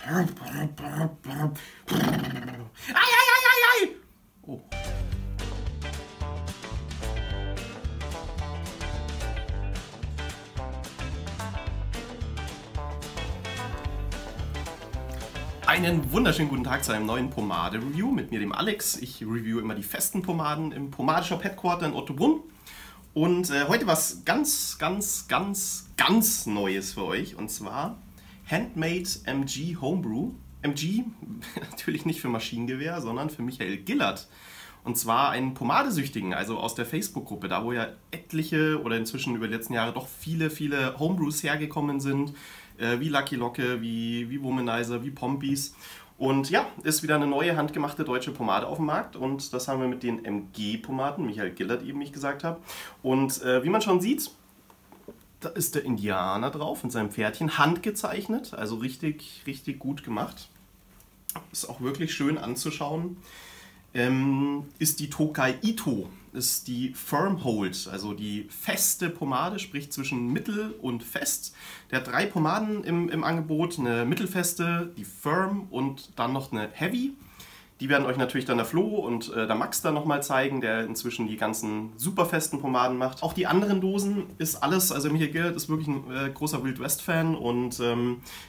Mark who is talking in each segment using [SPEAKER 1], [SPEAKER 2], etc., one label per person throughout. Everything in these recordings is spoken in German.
[SPEAKER 1] Ei! Oh. Einen wunderschönen guten Tag zu einem neuen Pomade-Review mit mir, dem Alex. Ich review immer die festen Pomaden im Pomadeshop Headquarter in Ottobrunn. Und heute was ganz Neues für euch. Und zwar Handmade MG Homebrew. MG natürlich nicht für Maschinengewehr, sondern für Michael Gillert. Und zwar einen Pomadesüchtigen, also aus der Facebook-Gruppe, da wo ja etliche oder inzwischen über die letzten Jahre doch viele Homebrews hergekommen sind, wie Lucky Locke, wie Womanizer, wie Pompies. Und ja, ist wieder eine neue handgemachte deutsche Pomade auf dem Markt und das haben wir mit den MG-Pomaden, Michael Gillert eben, wie ich gesagt habe. Und wie man schon sieht, da ist der Indianer drauf in seinem Pferdchen, handgezeichnet, also richtig gut gemacht. Ist auch wirklich schön anzuschauen. Ist die Tokai Ito, ist die Firm Hold, also die feste Pomade, sprich zwischen mittel und fest. Der hat 3 Pomaden im Angebot, eine mittelfeste, die Firm und dann noch eine Heavy. Die werden euch natürlich dann der Flo und der Max dann nochmal zeigen, der inzwischen die ganzen super festen Pomaden macht. Auch die anderen Dosen ist alles, also Michael Gillert ist wirklich ein großer Wild West Fan und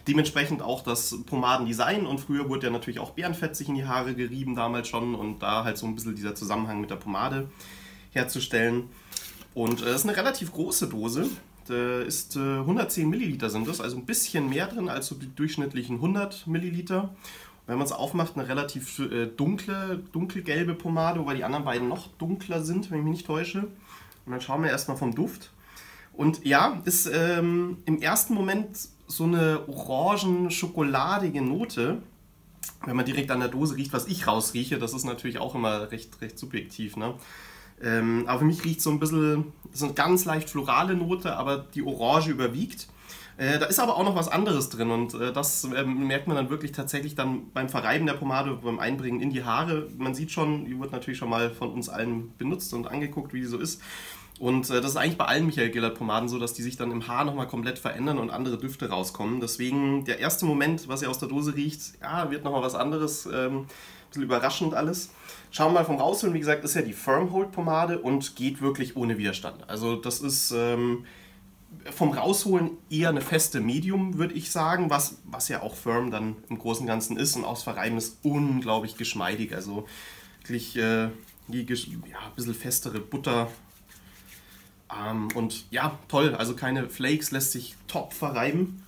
[SPEAKER 1] dementsprechend auch das Pomadendesign. Und früher wurde ja natürlich auch Bärenfett sich in die Haare gerieben damals schon und da halt so ein bisschen dieser Zusammenhang mit der Pomade herzustellen. Und das ist eine relativ große Dose. Da ist 110 Milliliter sind das, also ein bisschen mehr drin als so die durchschnittlichen 100 Milliliter. Wenn man es aufmacht, eine relativ dunkelgelbe Pomade, wobei die anderen beiden noch dunkler sind, wenn ich mich nicht täusche. Und dann schauen wir erstmal vom Duft. Und ja, ist im ersten Moment so eine orangen-schokoladige Note. Wenn man direkt an der Dose riecht, was ich rausrieche, das ist natürlich auch immer recht subjektiv, ne? Aber für mich riecht so ein bisschen, so eine ganz leicht florale Note, aber die Orange überwiegt. Da ist aber auch noch was anderes drin und das merkt man dann wirklich tatsächlich dann beim Verreiben der Pomade, beim Einbringen in die Haare. Man sieht schon, die wird natürlich schon mal von uns allen benutzt und angeguckt, wie die so ist. Und das ist eigentlich bei allen Michael Gillert Pomaden so, dass die sich dann im Haar nochmal komplett verändern und andere Düfte rauskommen. Deswegen der erste Moment, was ihr aus der Dose riecht, ja, wird nochmal was anderes, ein bisschen überraschend alles. Schauen wir mal vom Rausholen, wie gesagt, ist ja die Firm Hold Pomade und geht wirklich ohne Widerstand. Also das ist vom Rausholen eher eine feste Medium, würde ich sagen, was ja auch Firm dann im Großen und Ganzen ist und aus Verreiben ist unglaublich geschmeidig, also wirklich ein bisschen festere Butter und ja, toll, also keine Flakes, lässt sich top verreiben.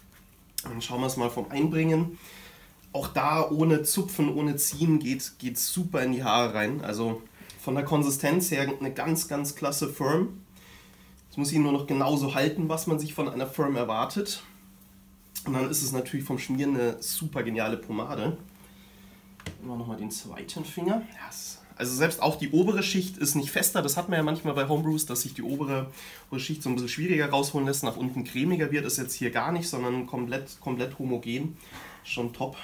[SPEAKER 1] Dann schauen wir es mal vom Einbringen. Auch da ohne Zupfen, ohne Ziehen geht super in die Haare rein, also von der Konsistenz her eine ganz klasse Firm. Jetzt muss ich nur noch genauso halten, was man sich von einer Firm erwartet. Und dann ist es natürlich vom Schmieren eine super geniale Pomade. Nehmen wir nochmal den zweiten Finger. Also selbst auch die obere Schicht ist nicht fester. Das hat man ja manchmal bei Homebrews, dass sich die obere Schicht so ein bisschen schwieriger rausholen lässt, nach unten cremiger wird. Ist jetzt hier gar nicht, sondern komplett homogen. Schon top.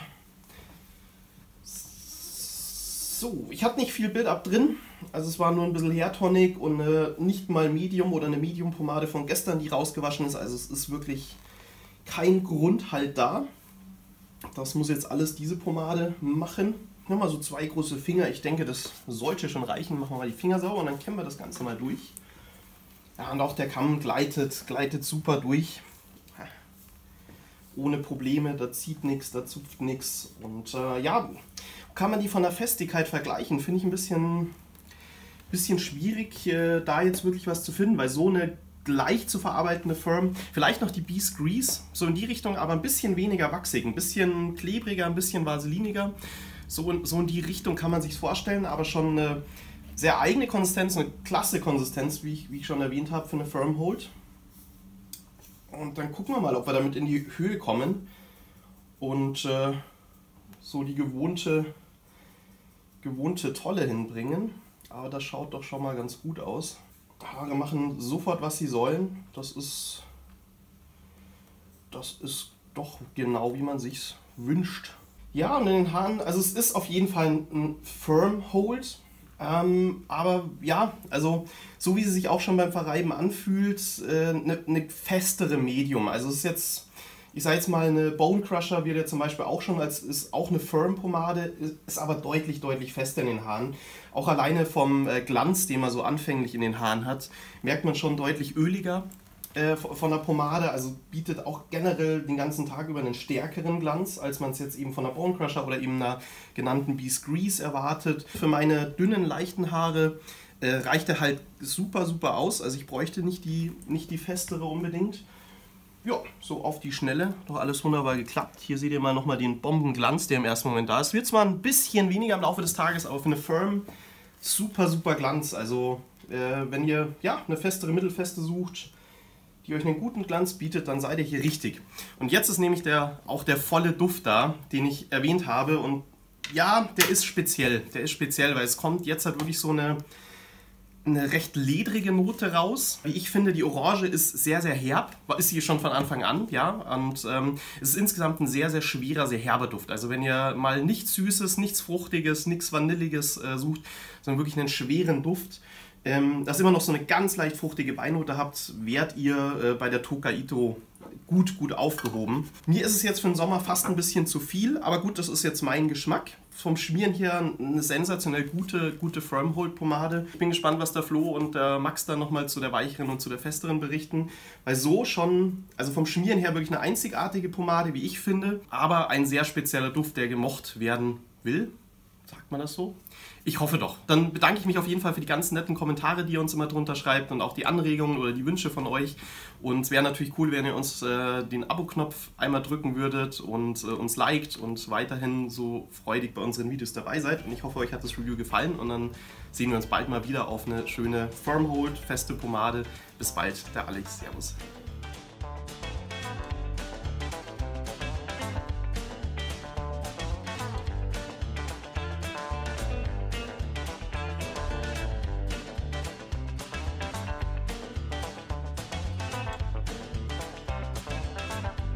[SPEAKER 1] So, ich hatte nicht viel Build-up drin, also es war nur ein bisschen Hair Tonic und nicht mal Medium oder eine Medium-Pomade von gestern, die rausgewaschen ist, also es ist wirklich kein Grundhalt da. Das muss jetzt alles diese Pomade machen. Nimm mal so 2 große Finger, ich denke, das sollte schon reichen. Machen wir mal die Finger sauber und dann kämmen wir das Ganze mal durch. Ja, und auch der Kamm gleitet super durch. Ohne Probleme, da zieht nichts, da zupft nichts. Und ja, kann man die von der Festigkeit vergleichen? Finde ich ein bisschen schwierig, da jetzt wirklich was zu finden, weil so eine leicht zu verarbeitende Firm, vielleicht noch die Beast Grease, so in die Richtung, aber ein bisschen weniger wachsig, ein bisschen klebriger, ein bisschen vaseliniger. So in die Richtung kann man sich vorstellen, aber schon eine sehr eigene Konsistenz, eine klasse Konsistenz, wie ich schon erwähnt habe, für eine Firm Hold. Und dann gucken wir mal, ob wir damit in die Höhe kommen und so die gewohnte Tolle hinbringen. Aber das schaut doch schon mal ganz gut aus. Haare machen sofort, was sie sollen. Das ist doch genau, wie man sich's wünscht. Ja, und in den Haaren, also es ist auf jeden Fall ein Firm Hold. Aber ja, also so wie sie sich auch schon beim Verreiben anfühlt, eine festere Medium. Also es ist jetzt, Ich sage jetzt mal, eine Bone Crusher wird ja zum Beispiel auch schon ist auch eine Firm-Pomade, ist aber deutlich, deutlich fester in den Haaren. Auch alleine vom Glanz, den man so anfänglich in den Haaren hat, merkt man schon deutlich öliger von der Pomade, also bietet auch generell den ganzen Tag über einen stärkeren Glanz, als man es jetzt eben von der Bone Crusher oder eben einer genannten Beast Grease erwartet. Für meine dünnen, leichten Haare reicht er halt super, super aus, also ich bräuchte nicht die festere unbedingt. Ja, so auf die Schnelle, doch alles wunderbar geklappt. Hier seht ihr mal nochmal den Bombenglanz, der im ersten Moment da ist. Wird zwar ein bisschen weniger im Laufe des Tages, aber für eine Firm super, super Glanz. Also wenn ihr ja, eine festere, mittelfeste sucht, die euch einen guten Glanz bietet, dann seid ihr hier richtig. Und jetzt ist nämlich auch der volle Duft da, den ich erwähnt habe. Und ja, der ist speziell. Der ist speziell, weil es kommt jetzt halt wirklich so eine recht ledrige Note raus. Wie ich finde, die Orange ist sehr, sehr herb. Ist sie schon von Anfang an, ja. Und es ist insgesamt ein sehr, sehr schwerer, sehr herber Duft. Also wenn ihr mal nichts Süßes, nichts Fruchtiges, nichts Vanilliges sucht, sondern wirklich einen schweren Duft, dass ihr immer noch so eine ganz leicht fruchtige Beinote habt, werdet ihr bei der Toka Ito gut aufgehoben. Mir ist es jetzt für den Sommer fast ein bisschen zu viel, aber gut, das ist jetzt mein Geschmack. Vom Schmieren her eine sensationell gute Firm-Hold-Pomade. Ich bin gespannt, was der Flo und der Max dann nochmal zu der weicheren und zu der festeren berichten. Weil so schon, also vom Schmieren her wirklich eine einzigartige Pomade, wie ich finde, aber ein sehr spezieller Duft, der gemocht werden will. Sagt man das so? Ich hoffe doch. Dann bedanke ich mich auf jeden Fall für die ganzen netten Kommentare, die ihr uns immer drunter schreibt und auch die Anregungen oder die Wünsche von euch. Und es wäre natürlich cool, wenn ihr uns den Abo-Knopf einmal drücken würdet und uns liked und weiterhin so freudig bei unseren Videos dabei seid. Und ich hoffe, euch hat das Review gefallen und dann sehen wir uns bald mal wieder auf eine schöne Firm Hold, feste Pomade. Bis bald, der Alex. Servus.